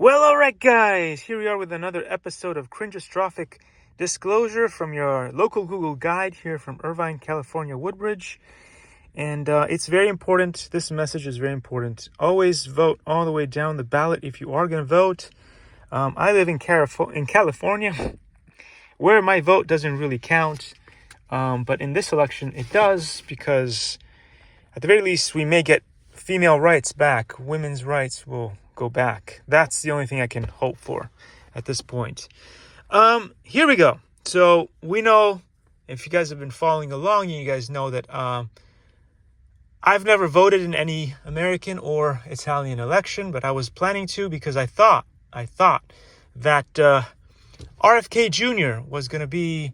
Well, alright guys, here we are with another episode of Cringeostrophic Disclosure from your local Google guide here from Irvine, California, Woodbridge. And it's very important, this message is very important. Always vote all the way down the ballot if you are going to vote. I live in California, where my vote doesn't really count. But in this election, it does, because at the very least, we may get female rights back. Women's rights will go back. That's the only thing I can hope for at this point. Here we go. So we know, if you guys have been following along, you guys know that I've never voted in any American or Italian election, but I was planning to, because I thought that RFK Jr. was going to be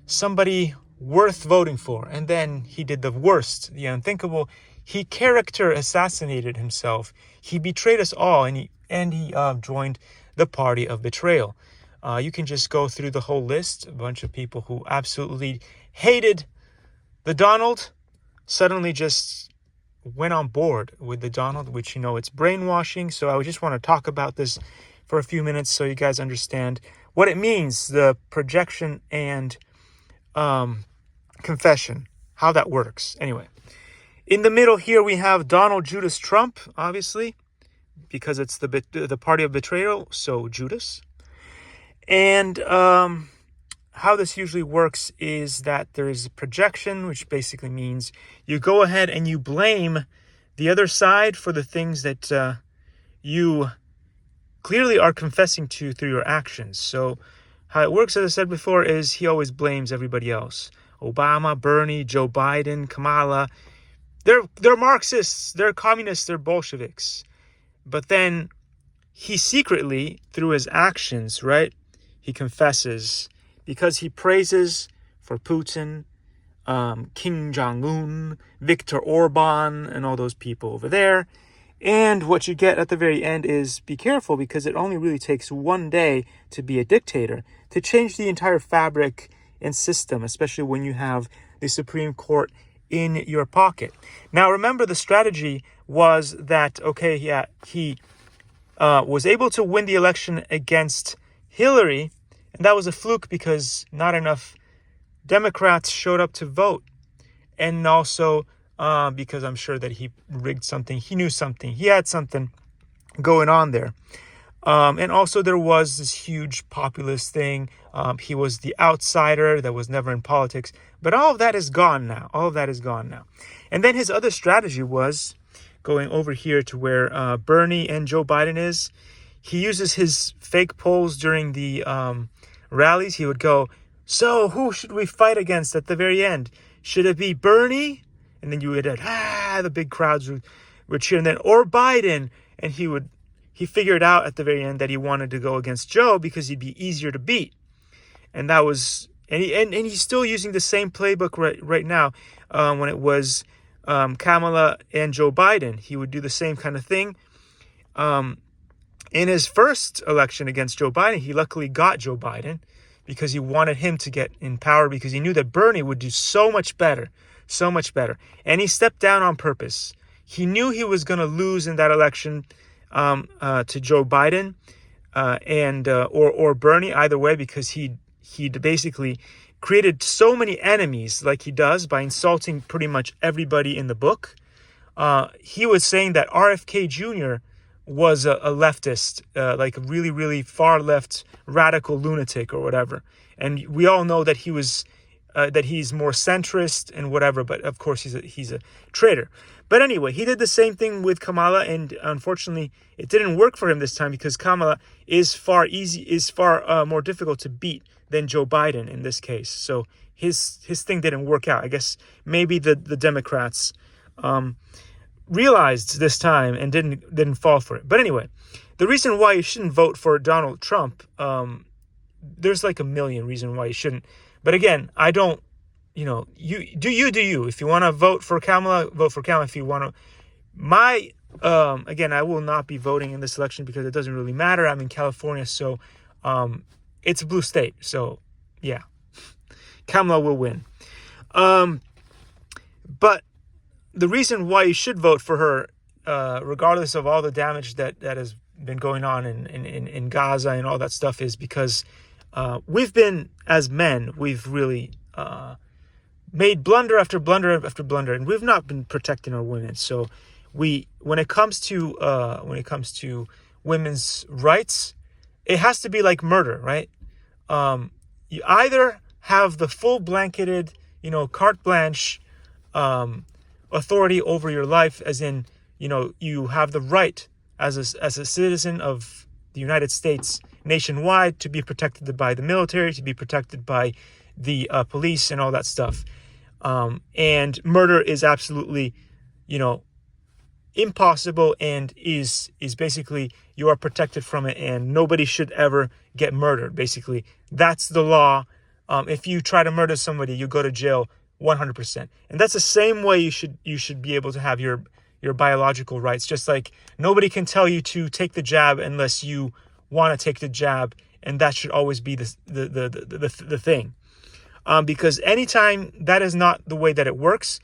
somebody worth voting for. And then he did the worst, the unthinkable. He character assassinated himself. He betrayed us all, and he joined the party of betrayal. You can just go through the whole list. A bunch of people who absolutely hated the Donald suddenly just went on board with the Donald, which, it's brainwashing. So I just want to talk about this for a few minutes so you guys understand what it means, the projection and confession, how that works. Anyway, in the middle here we have Donald Judas Trump, obviously, because it's the party of betrayal, so Judas. And how this usually works is that there is a projection, which basically means you go ahead and you blame the other side for the things that you clearly are confessing to through your actions. So how it works, as I said before, is he always blames everybody else. Obama, Bernie, Joe Biden, Kamala. They're Marxists, they're communists, they're Bolsheviks. But then he secretly, through his actions, right, he confesses, because he praises for Putin, Kim Jong-un, Viktor Orban, and all those people over there. And what you get at the very end is, be careful, because it only really takes one day to be a dictator, to change the entire fabric and system, especially when you have the Supreme Court in your pocket. Now, remember, the strategy was that, he was able to win the election against Hillary, and that was a fluke because not enough Democrats showed up to vote. And also because I'm sure that he rigged something, he knew something, he had something going on there. And also there was this huge populist thing. He was the outsider that was never in politics. But all of that is gone now. And then his other strategy was going over here to where Bernie and Joe Biden is. He uses his fake polls during the rallies. He would go, so who should we fight against at the very end? Should it be Bernie? And then you would have, the big crowds would cheer. And then, or Biden. And he figured out at the very end that he wanted to go against Joe because he'd be easier to beat. And that was, and he's still using the same playbook right now. When it was Kamala and Joe Biden, he would do the same kind of thing. In his first election against Joe Biden, he luckily got Joe Biden because he wanted him to get in power, because he knew that Bernie would do so much better. And he stepped down on purpose. He knew he was going to lose in that election to Joe Biden or Bernie, either way, because he basically created so many enemies like he does by insulting pretty much everybody in the book. He was saying that RFK Jr. was a leftist, like a really, really far left radical lunatic or whatever. And we all know that that he's more centrist and whatever, but of course he's a traitor. But anyway, he did the same thing with Kamala, and unfortunately it didn't work for him this time, because Kamala is far more difficult to beat than Joe Biden in this case. So his thing didn't work out. I guess maybe the Democrats realized this time and didn't fall for it. But anyway, the reason why you shouldn't vote for Donald Trump, there's like a million reasons why you shouldn't. But again, I don't, you do you. If you want to vote for Kamala, vote for Kamala. If you want to, again, I will not be voting in this election because it doesn't really matter. I'm in California, so it's a blue state. So yeah, Kamala will win. But the reason why you should vote for her, regardless of all the damage that has been going on in Gaza and all that stuff is because we've been, as men, we've really made blunder after blunder after blunder, and we've not been protecting our women. So when it comes to women's rights, it has to be like murder, right? You either have the full blanketed, carte blanche authority over your life, as in, you have the right as a citizen of the United States nationwide to be protected by the military, to be protected by the police and all that stuff. And murder is absolutely, impossible, and is basically you are protected from it, and nobody should ever get murdered. Basically, that's the law. If you try to murder somebody, you go to jail 100%. And that's the same way you should be able to have your biological rights. Just like nobody can tell you to take the jab unless you want to take the jab, and that should always be the thing. Because anytime that is not the way that it works,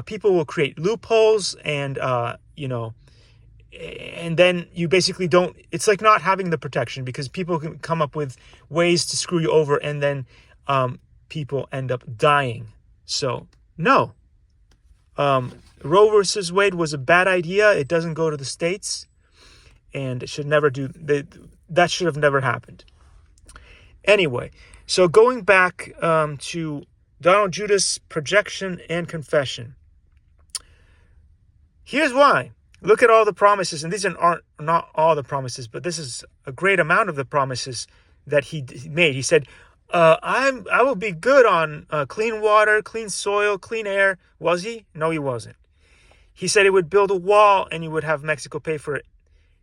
people will create loopholes, and and then you basically don't. It's like not having the protection, because people can come up with ways to screw you over, and then people end up dying. So no, Roe versus Wade was a bad idea. It doesn't go to the states, and it should never do. That should have never happened. Anyway, so going back to Donald Judas' projection and confession. Here's why. Look at all the promises, and these aren't not all the promises, but this is a great amount of the promises that he made. He said, I will be good on clean water, clean soil, clean air. Was he? No, he wasn't. He said he would build a wall and he would have Mexico pay for it.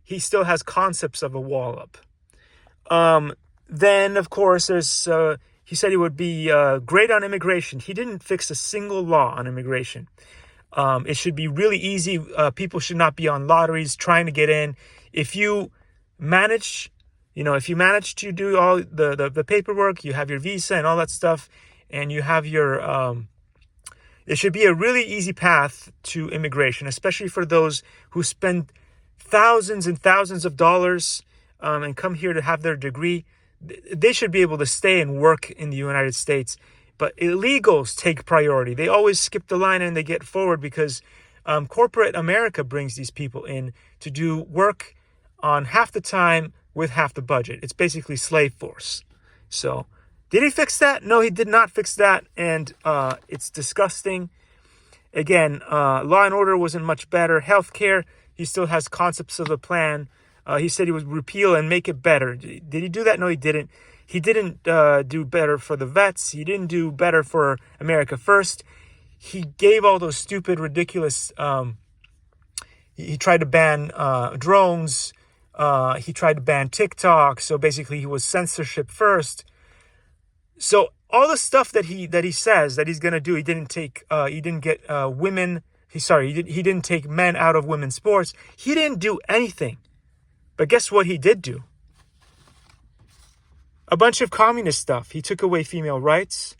He still has concepts of a wall up. Then, of course, he said he would be great on immigration. He didn't fix a single law on immigration. It should be really easy. People should not be on lotteries trying to get in. If you manage to do all the paperwork, you have your visa and all that stuff, and you have your, it should be a really easy path to immigration, especially for those who spend thousands and thousands of dollars and come here to have their degree. They should be able to stay and work in the United States. But illegals take priority. They always skip the line and they get forward because corporate America brings these people in to do work on half the time with half the budget. It's basically slave force. So, did he fix that? No, he did not fix that, and it's disgusting. Again, law and order wasn't much better. Healthcare, he still has concepts of a plan. He said he would repeal and make it better. Did he do that? No, he didn't. He didn't do better for the vets. He didn't do better for America First. He gave all those stupid, ridiculous... he tried to ban drones. He tried to ban TikTok. So basically, he was censorship first. So all the stuff that he says that he's going to do, he didn't get women... He didn't take men out of women's sports. He didn't do anything. But guess what he did do? A bunch of communist stuff. He took away female rights.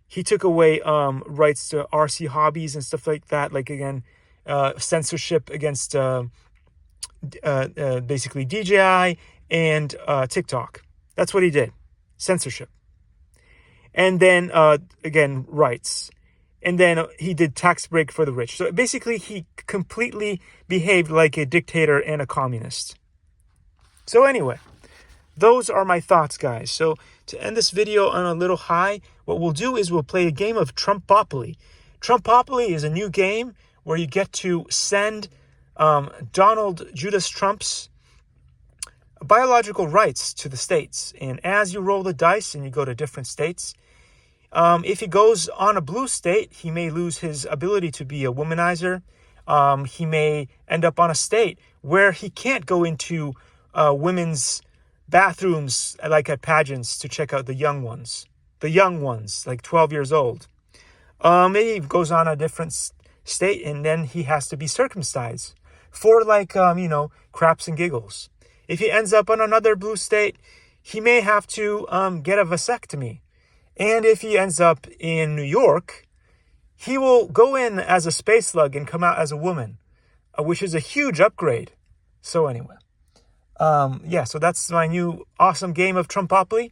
He took away rights to RC hobbies and stuff like that. Like, again, censorship against basically DJI and TikTok. That's what he did. Censorship. And then, again, rights. And then he did tax break for the rich. So basically, he completely behaved like a dictator and a communist. So anyway, those are my thoughts, guys. So to end this video on a little high, what we'll do is we'll play a game of Trumpopoly. Trumpopoly is a new game where you get to send Donald Judas Trump's biological rights to the states. And as you roll the dice and you go to different states, if he goes on a blue state, he may lose his ability to be a womanizer. He may end up on a state where he can't go into women's bathrooms like at pageants to check out the young ones, like 12 years old. Maybe he goes on a different state and then he has to be circumcised for craps and giggles. If he ends up on another blue state, he may have to get a vasectomy. And if he ends up in New York, he will go in as a space slug and come out as a woman, which is a huge upgrade. So anyway, Yeah, so that's my new awesome game of Trumpopoly.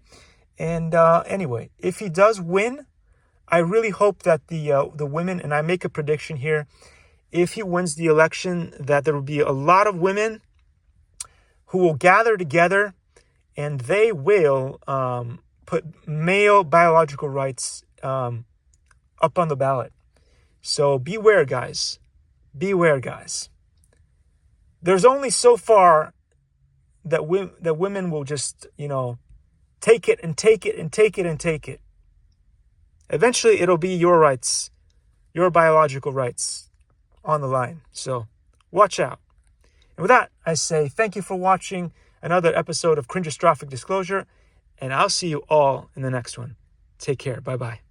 And anyway, if he does win, I really hope that the women, and I make a prediction here, if he wins the election, that there will be a lot of women who will gather together, and they will put male biological rights up on the ballot. So beware, guys. Beware, guys. There's only so far that women will just, take it and take it and take it and take it. Eventually, it'll be your rights, your biological rights on the line. So watch out. And with that, I say thank you for watching another episode of Cringeostrophic Disclosure, and I'll see you all in the next one. Take care. Bye-bye.